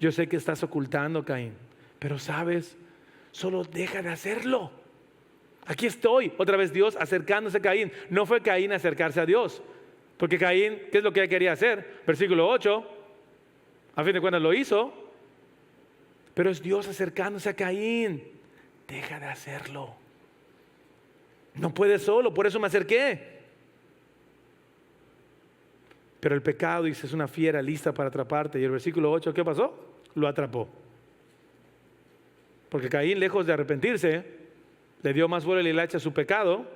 Yo sé que estás ocultando, Caín. Pero sabes, solo deja de hacerlo. Aquí estoy, otra vez Dios acercándose a Caín. No fue Caín acercarse a Dios, porque Caín, ¿qué es lo que él quería hacer? Versículo 8, a fin de cuentas lo hizo, pero es Dios acercándose a Caín. Deja de hacerlo. No puedes solo, por eso me acerqué. Pero el pecado, dice, es una fiera lista para atraparte. Y el versículo 8, ¿qué pasó? Lo atrapó. Porque Caín, lejos de arrepentirse, le dio más vuelo y le hacha a su pecado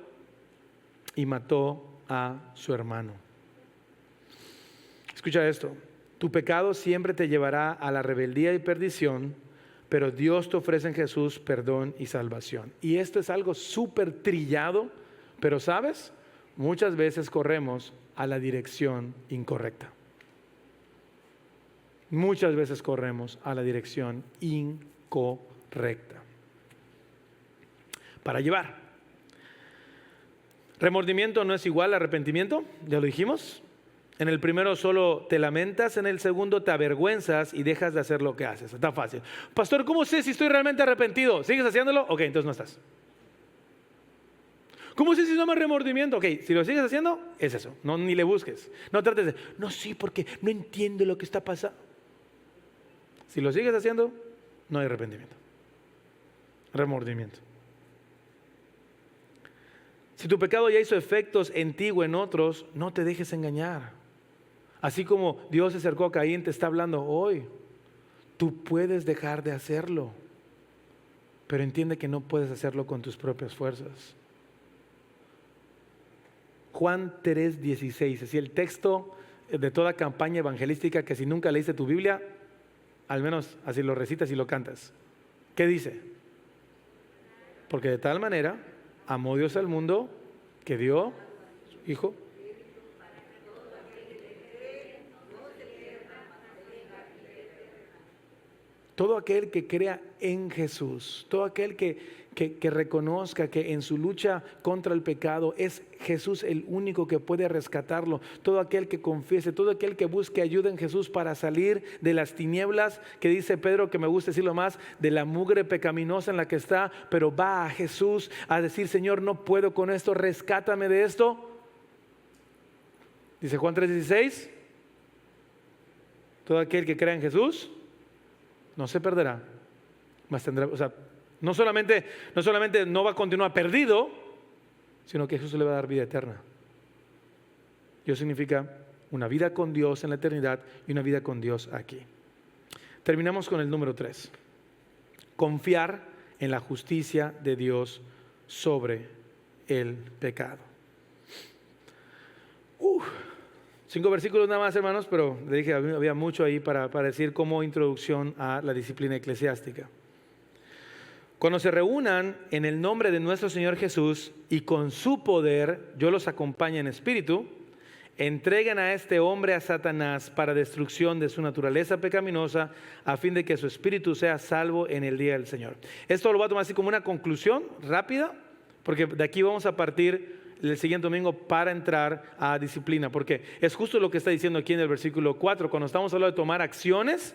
y mató a su hermano. Escucha esto. Tu pecado siempre te llevará a la rebeldía y perdición, pero Dios te ofrece en Jesús perdón y salvación. Y esto es algo súper trillado, pero ¿sabes? Muchas veces corremos a la dirección incorrecta. Muchas veces corremos a la dirección incorrecta. Para llevar. Remordimiento no es igual a arrepentimiento, ya lo dijimos. En el primero solo te lamentas, en el segundo te avergüenzas y dejas de hacer lo que haces. Está fácil. Pastor, ¿cómo sé si estoy realmente arrepentido? ¿Sigues haciéndolo? Ok, entonces no estás. ¿Cómo sé si no me remordimiento? Ok, si lo sigues haciendo, es eso. No, ni le busques. No trates de, no, sí, porque no entiendo lo que está pasando. Si lo sigues haciendo, no hay arrepentimiento. Remordimiento. Si tu pecado ya hizo efectos en ti o en otros, no te dejes engañar. Así como Dios se acercó a Caín, te está hablando hoy. Tú puedes dejar de hacerlo, pero entiende que no puedes hacerlo con tus propias fuerzas. Juan 3:16, es el texto de toda campaña evangelística que si nunca leíste tu Biblia, al menos así lo recitas y lo cantas. ¿Qué dice? Porque de tal manera amó Dios al mundo que dio su Hijo. Todo aquel que crea en Jesús, todo aquel que reconozca que en su lucha contra el pecado es Jesús el único que puede rescatarlo, todo aquel que confiese, todo aquel que busque ayuda en Jesús para salir de las tinieblas, que dice Pedro, que me gusta decirlo más, de la mugre pecaminosa en la que está, pero va a Jesús a decir, Señor, no puedo con esto, rescátame de esto. Dice Juan 3:16, todo aquel que crea en Jesús no se perderá, mas tendrá, No solamente no va a continuar perdido, sino que Jesús le va a dar vida eterna. Y eso significa una vida con Dios en la eternidad y una vida con Dios aquí. Terminamos con el número 3. Confiar en la justicia de Dios sobre el pecado. 5 versículos nada más, hermanos, pero le dije, había mucho ahí para decir como introducción a la disciplina eclesiástica. Cuando se reúnan en el nombre de nuestro Señor Jesús y con su poder, yo los acompañe en espíritu, entreguen a este hombre a Satanás para destrucción de su naturaleza pecaminosa, a fin de que su espíritu sea salvo en el día del Señor. Esto lo voy a tomar así como una conclusión rápida, porque de aquí vamos a partir el siguiente domingo para entrar a disciplina, porque es justo lo que está diciendo aquí en el versículo 4. Cuando estamos hablando de tomar acciones,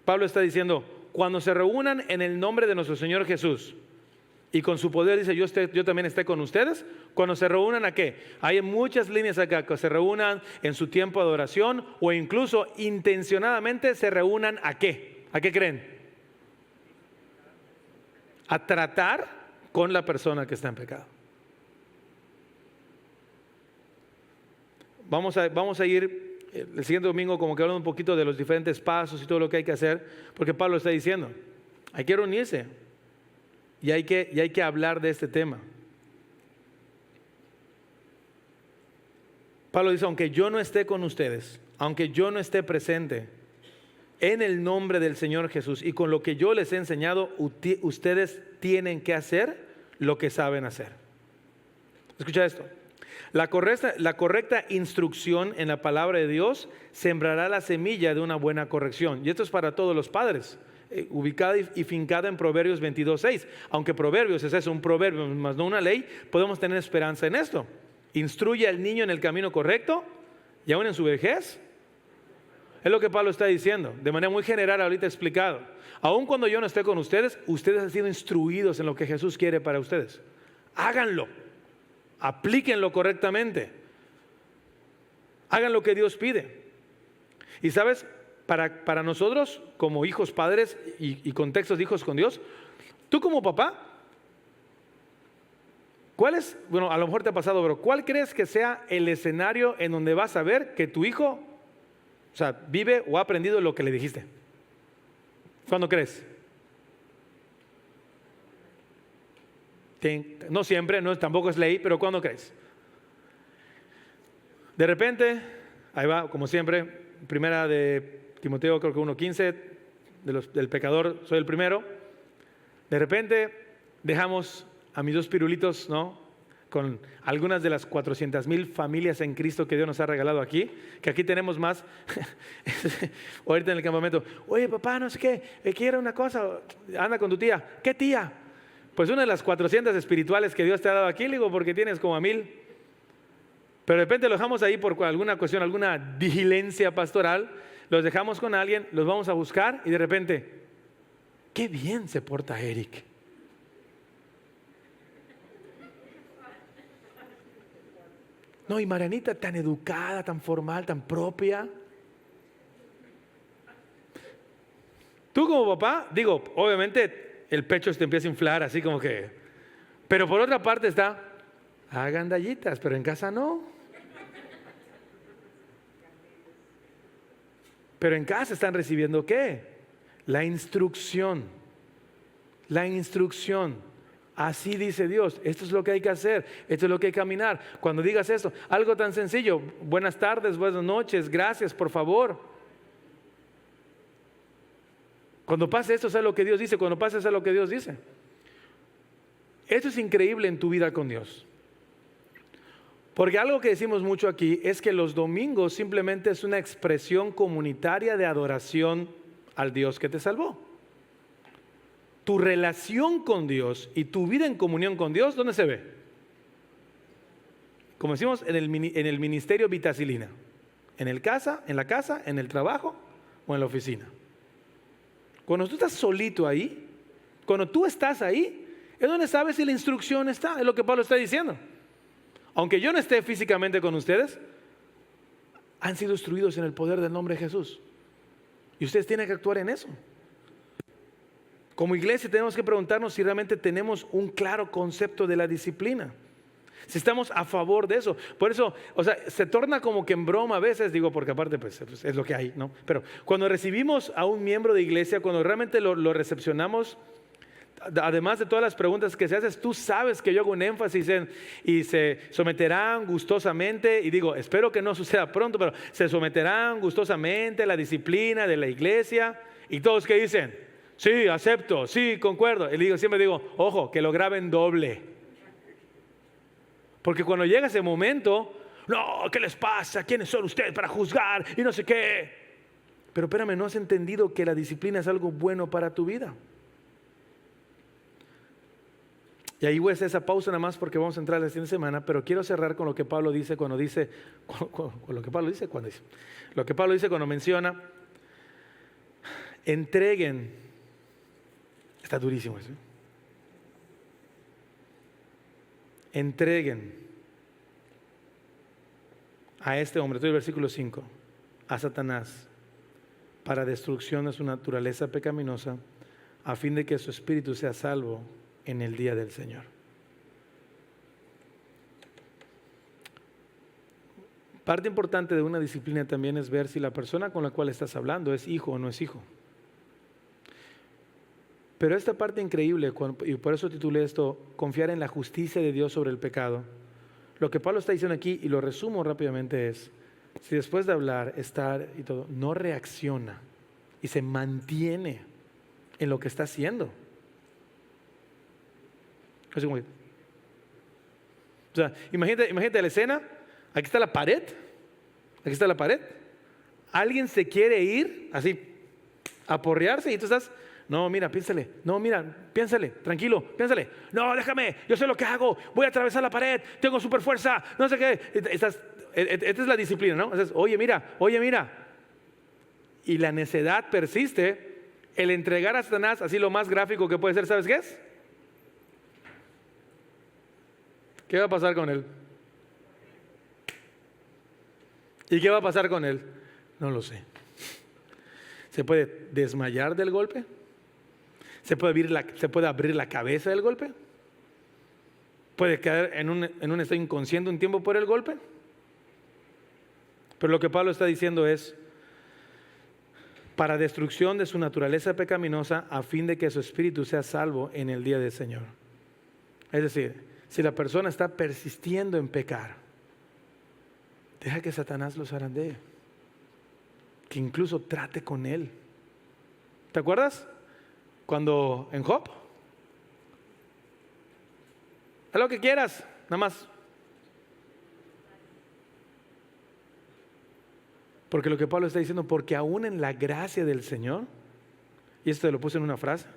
Pablo está diciendo, cuando se reúnan en el nombre de nuestro Señor Jesús y con su poder, dice, yo también esté con ustedes. Cuando se reúnan, ¿a qué? Hay muchas líneas acá, que se reúnan en su tiempo de adoración o incluso intencionadamente se reúnan ¿a qué? ¿A qué creen? A tratar con la persona que está en pecado. Vamos a ir el siguiente domingo como que hablando un poquito de los diferentes pasos y todo lo que hay que hacer, porque Pablo está diciendo, hay que reunirse y hay que hablar de este tema. Pablo dice, aunque yo no esté con ustedes, aunque yo no esté presente, en el nombre del Señor Jesús y con lo que yo les he enseñado, ustedes tienen que hacer lo que saben hacer. Escucha esto. La correcta instrucción en la palabra de Dios sembrará la semilla de una buena corrección. Y esto es para todos los padres, ubicada y fincada en Proverbios 22:6. Aunque Proverbios es eso, un proverbio más no una ley, podemos tener esperanza en esto. Instruye al niño en el camino correcto y aún en su vejez. Es lo que Pablo está diciendo, de manera muy general ahorita explicado. Aun cuando yo no esté con ustedes, ustedes han sido instruidos en lo que Jesús quiere para ustedes. Háganlo. Aplíquenlo correctamente. Hagan lo que Dios pide. Y sabes, para nosotros como hijos, padres y contextos de hijos con Dios, tú como papá, ¿cuál es? Bueno, a lo mejor te ha pasado, pero ¿cuál crees que sea el escenario en donde vas a ver que tu hijo, o sea, vive o ha aprendido lo que le dijiste? ¿Cuándo crees? No siempre, tampoco es ley, pero ¿cuándo crees? De repente, ahí va, como siempre, primera de Timoteo, creo que 1:15, del pecador soy el primero. De repente dejamos a mis 2 pirulitos, ¿no? Con algunas de las 400,000 familias en Cristo que Dios nos ha regalado aquí, que aquí tenemos más. Ahorita en el campamento, oye papá, no sé qué, quiero una cosa, anda con tu tía. ¿Qué tía? Pues una de las 400 espirituales que Dios te ha dado aquí, le digo, porque tienes como 1,000. Pero de repente los dejamos ahí por alguna cuestión, alguna vigilancia pastoral, los dejamos con alguien, los vamos a buscar y de repente, qué bien se porta Eric. No, y Marianita tan educada, tan formal, tan propia. Tú como papá, digo, obviamente el pecho se te empieza a inflar así como que, pero por otra parte está, hagan dallitas, pero en casa no. Pero en casa están recibiendo ¿qué? La instrucción. La instrucción. Así dice Dios, esto es lo que hay que hacer, esto es lo que hay que caminar. Cuando digas esto, algo tan sencillo, buenas tardes, buenas noches, gracias, por favor. Cuando pase esto, ¿sabes lo que Dios dice? Cuando pase, ¿sabes lo que Dios dice? Esto es increíble en tu vida con Dios. Porque algo que decimos mucho aquí es que los domingos simplemente es una expresión comunitaria de adoración al Dios que te salvó. Tu relación con Dios y tu vida en comunión con Dios, ¿dónde se ve? Como decimos, en el ministerio Vitacilina. En la casa, en el trabajo o en la oficina. Cuando tú estás solito ahí, cuando tú estás ahí, es donde sabes si la instrucción está, es lo que Pablo está diciendo. Aunque yo no esté físicamente con ustedes, han sido instruidos en el poder del nombre de Jesús. Y ustedes tienen que actuar en eso. como iglesia tenemos que preguntarnos si realmente tenemos un claro concepto de la disciplina. Si estamos a favor de eso. Por eso, o sea, se torna como que en broma a veces, digo, porque aparte pues es lo que hay, ¿no? Pero cuando recibimos a un miembro de iglesia, cuando realmente lo recepcionamos, además de todas las preguntas que se hacen, tú sabes que yo hago un énfasis en y se someterán gustosamente, y digo, espero que no suceda pronto, pero se someterán gustosamente a la disciplina de la iglesia. Y todos que dicen, sí, acepto, sí, concuerdo. Y siempre digo, ojo, que lo graben doble. Porque cuando llega ese momento, no, ¿qué les pasa? ¿Quiénes son ustedes para juzgar? Y no sé qué. Pero espérame, ¿no has entendido que la disciplina es algo bueno para tu vida? Y ahí voy a hacer esa pausa nada más porque vamos a entrar la siguiente semana, pero quiero cerrar con lo que Pablo dice cuando dice, lo que Pablo dice cuando menciona, entreguen, está durísimo eso, entreguen a este hombre, estoy en el versículo 5, a Satanás, para destrucción de su naturaleza pecaminosa, a fin de que su espíritu sea salvo en el día del Señor. Parte importante de una disciplina también es ver si la persona con la cual estás hablando es hijo o no es hijo. Pero esta parte increíble, y por eso titulé esto, confiar en la justicia de Dios sobre el pecado. Lo que Pablo está diciendo aquí, y lo resumo rápidamente, es, si después de hablar, estar y todo, no reacciona y se mantiene en lo que está haciendo. Así como, o sea, imagínate la escena, aquí está la pared, alguien se quiere ir así a porrearse y tú estás, no, mira, piénsale, tranquilo, piénsale, no, déjame, yo sé lo que hago, voy a atravesar la pared, tengo super fuerza, no sé qué, esta es la disciplina, ¿no? Entonces, oye, mira, y la necedad persiste, el entregar a Satanás, así lo más gráfico que puede ser, ¿sabes qué es? ¿Qué va a pasar con él? ¿Y qué va a pasar con él? No lo sé. ¿Se puede desmayar del golpe? ¿Se puede abrir la cabeza del golpe? ¿Puede caer en un estado inconsciente un tiempo por el golpe? Pero lo que Pablo está diciendo es, para destrucción de su naturaleza pecaminosa, a fin de que su espíritu sea salvo en el día del Señor. Es decir, si la persona está persistiendo en pecar, deja que Satanás lo zarandee, que incluso trate con él. ¿Te acuerdas? Cuando en Job, haz lo que quieras, nada más. Porque lo que Pablo está diciendo, porque aún en la gracia del Señor, y esto lo puse en una frase,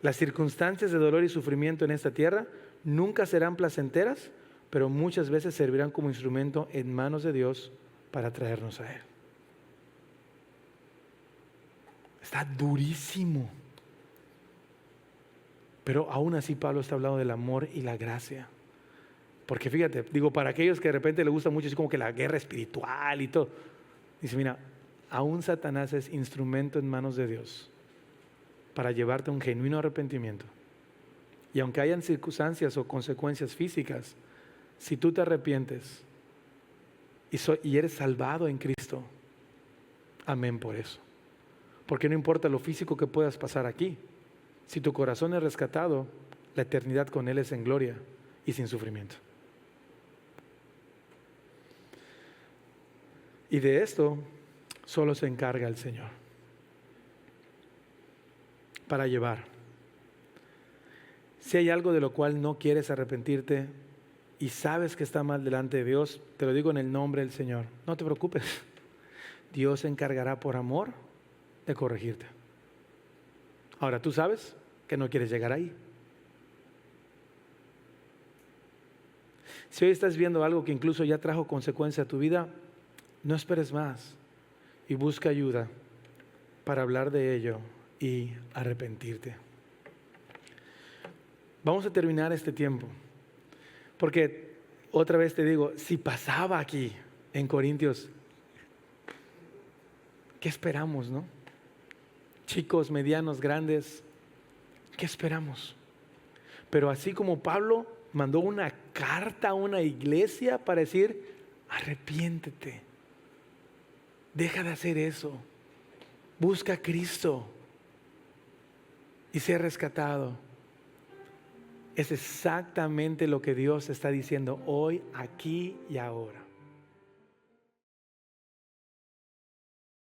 las circunstancias de dolor y sufrimiento en esta tierra nunca serán placenteras, pero muchas veces servirán como instrumento en manos de Dios para traernos a Él. Está durísimo. Pero aún así Pablo está hablando del amor y la gracia. Porque fíjate, digo, para aquellos que de repente les gusta mucho, es como que la guerra espiritual y todo. Dice, mira, aún Satanás es instrumento en manos de Dios para llevarte a un genuino arrepentimiento. Y aunque hayan circunstancias o consecuencias físicas, si tú te arrepientes y eres salvado en Cristo, amén por eso. Porque no importa lo físico que puedas pasar aquí, si tu corazón es rescatado, la eternidad con Él es en gloria y sin sufrimiento. Y de esto solo se encarga el Señor para llevar. Si hay algo de lo cual no quieres arrepentirte y sabes que está mal delante de Dios, te lo digo en el nombre del Señor, no te preocupes. Dios se encargará por amor de corregirte. Ahora, tú sabes que no quieres llegar ahí. Si hoy estás viendo algo que incluso ya trajo consecuencia a tu vida, no esperes más y busca ayuda para hablar de ello y arrepentirte. Vamos a terminar este tiempo, porque otra vez te digo, si pasaba aquí en Corintios, ¿qué esperamos, no? Chicos, medianos, grandes, ¿Qué esperamos? Pero así como Pablo mandó una carta a una iglesia para decir, arrepiéntete, deja de hacer eso, busca a Cristo y sé rescatado. Es exactamente lo que Dios está diciendo hoy, aquí y ahora.